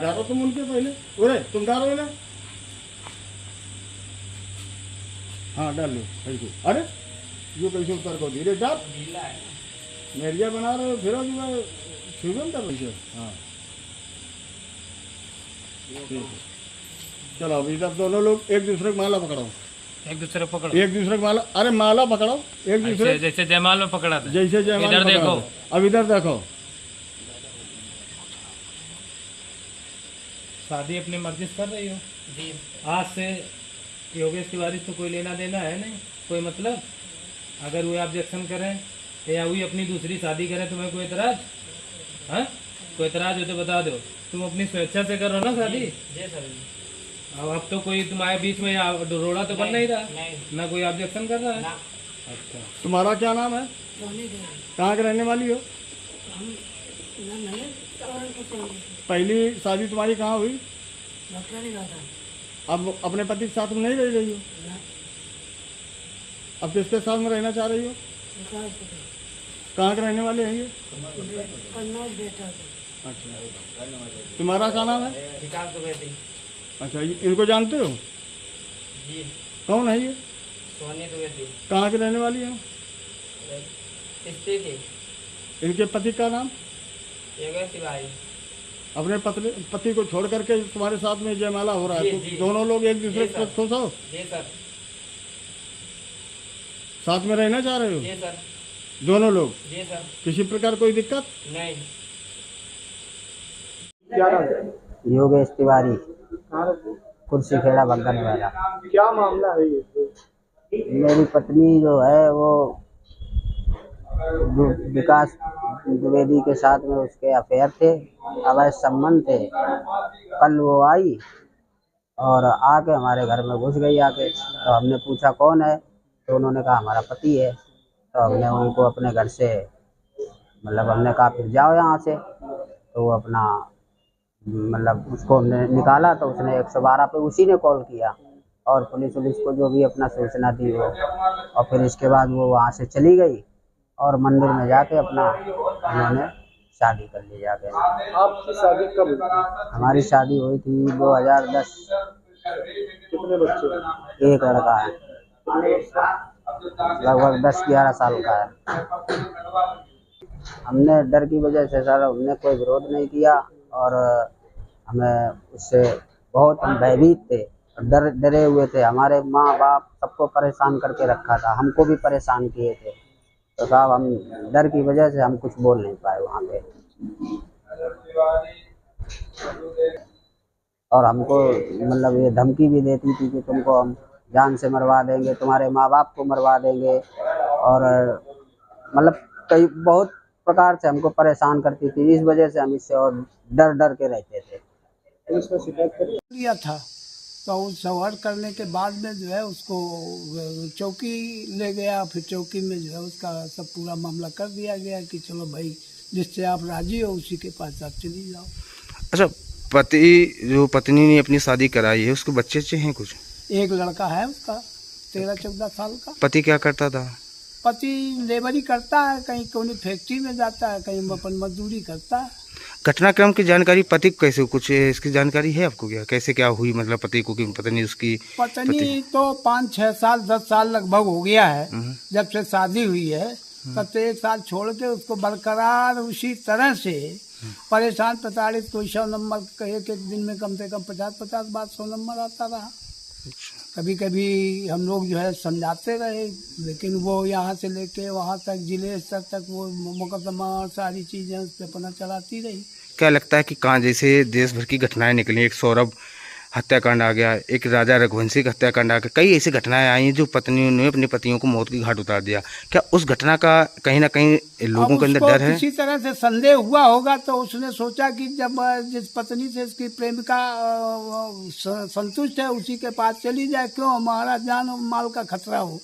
डालो तुम उनके पहले। अरे तुम डालो ना। हाँ डाल लो ऐसे। अरे यो कैसे उतर को धीरे डाल। मेरिया बना रहे हो फिर शुभम कर रही हो। हाँ ठीक है। चलो अब इधर दोनों लोग एक दूसरे को माला पकड़ाओ। एक दूसरे को पकड़ो। एक दूसरे को माला, अरे माला पकड़ाओ एक दूसरे। जैसे जयमाल में पकड़ा था। जैसे जयमाल इधर में देखो। देखो। अब इधर देखो। शादी अपनी मर्जी से कर रही हो जी। आज से योगेश तिवारी तो कोई लेना देना है नहीं, कोई मतलब। अगर वो ऑब्जेक्शन करें या वही अपनी दूसरी शादी करें, तुम्हें कोई एतराज? हाँ, कोई एतराज हो तो बता दो। तुम अपनी स्वेच्छा से करो ना शादी। जी सर। अब तो कोई तुम्हारे बीच में रोड़ा तो बन नहीं रहा, ना कोई ऑब्जेक्शन कर रहा है। अच्छा, तुम्हारा क्या नाम है? कहाँ के रहने वाली हो? पहली शादी तुम्हारी कहाँ हुई? अब अपने पति के साथ में नहीं रह रही हो? अब किसके साथ में रहना चाह रही हो? कहाँ के रहने वाले हैं ये? अच्छा, तुम्हारा क्या नाम है? अच्छा, इनको जानते हो? जी। कौन है ये? सोनी द्विवेदी। कहाँ के रहने वाली है? किस्ती की। इनके पति का नाम? योगेश तिवारी। अपने पति को छोड़ करके तुम्हारे साथ में जयमाला हो रहा है, तो दोनों लोग एक दूसरे को खुश हो? जी सर। साथ में रहना चाह रहे हो? जी सर। दोनों लोग? जी सर। किसी प्रकार कोई दिक्कत नहीं। क्या नाम है? योगेश तिवारी, कुर्सी खेड़ा बग्गन वाला। क्या मामला है ये? मेरी पत्नी जो है वो विकास द्विवेदी के साथ में उसके अफेयर थे, अवैध संबंध थे। कल वो आई और आके हमारे घर में घुस गई आके। तो हमने पूछा कौन है, तो उन्होंने कहा हमारा पति है। तो हमने उनको अपने घर से मतलब हमने कहा फिर जाओ यहाँ से। तो वो अपना मतलब उसको हमने निकाला, तो उसने 112 पे उसी ने कॉल किया और पुलिस को जो भी अपना सूचना दी वो, और फिर इसके बाद वो वहाँ से चली गई और मंदिर में जाके अपना उन्होंने शादी कर ली जाके। आपकी शादी कब हुई? हमारी शादी हुई थी 2010। कितने बच्चे? एक लड़का है, लगभग 10-11 साल का है। हमने डर की वजह से सर हमने कोई विरोध नहीं किया और हमें उससे बहुत हम भयभीत थे, डरे हुए थे। हमारे माँ बाप सबको परेशान करके रखा था, हमको भी परेशान किए थे। तो साहब हम डर की वजह से हम कुछ बोल नहीं पाए वहाँ पे। और हमको मतलब ये धमकी भी देती थी कि तुमको हम जान से मरवा देंगे, तुम्हारे माँ बाप को मरवा देंगे, और मतलब कई बहुत प्रकार से हमको परेशान करती थी। इस वजह से हम इससे और डर के रहते थे। पुलिस में शिकायत करी? लिया था, तो उस सवार करने के बाद में जो है उसको चौकी ले गया। फिर चौकी में जो है उसका सब पूरा मामला कर दिया गया कि चलो भाई जिससे आप राजी हो उसी के पास आप चली जाओ। अच्छा, पति जो पत्नी ने अपनी शादी कराई है उसके बच्चे हैं कुछ? एक लड़का है उसका 13-14 साल का। पति क्या करता था? पति लेबरी करता है, कहीं कोई फैक्ट्री में जाता है, कहीं अपन मजदूरी करता है। घटनाक्रम की जानकारी पति को कैसे, कुछ इसकी जानकारी है आपको क्या? कैसे क्या हुई मतलब पति को कि पत्नी उसकी पत्नी तो 5-6 साल 10 साल लगभग हो गया है जब से शादी हुई है। तब से 1 साल छोड़ के उसको बरकरार उसी तरह से परेशान प्रताड़ित। कोई 100 नंबर एक दिन में कम से कम 50-50 बार 100 नंबर आता रहा। कभी कभी हम लोग जो है समझाते रहे, लेकिन वो यहाँ से लेके वहाँ तक जिले स्तर तक वो मुकदमा और सारी चीज़ें उस पर अपना चलाती रही। क्या लगता है कि कहाँ जैसे देश भर की घटनाएं निकली, एक सौरभ हत्याकांड आ गया, एक राजा रघुवंशी का हत्याकांड आ गया, कई ऐसी घटनाएं आई हैं जो पत्नियों ने अपने पतियों को मौत की घाट उतार दिया। क्या उस घटना का कहीं ना कहीं लोगों के अंदर डर है? किसी तरह से संदेह हुआ होगा तो उसने सोचा कि जब जिस पत्नी से इसकी प्रेमिका संतुष्ट है उसी के पास चली जाए, क्यों हमारा जान और माल का खतरा हो।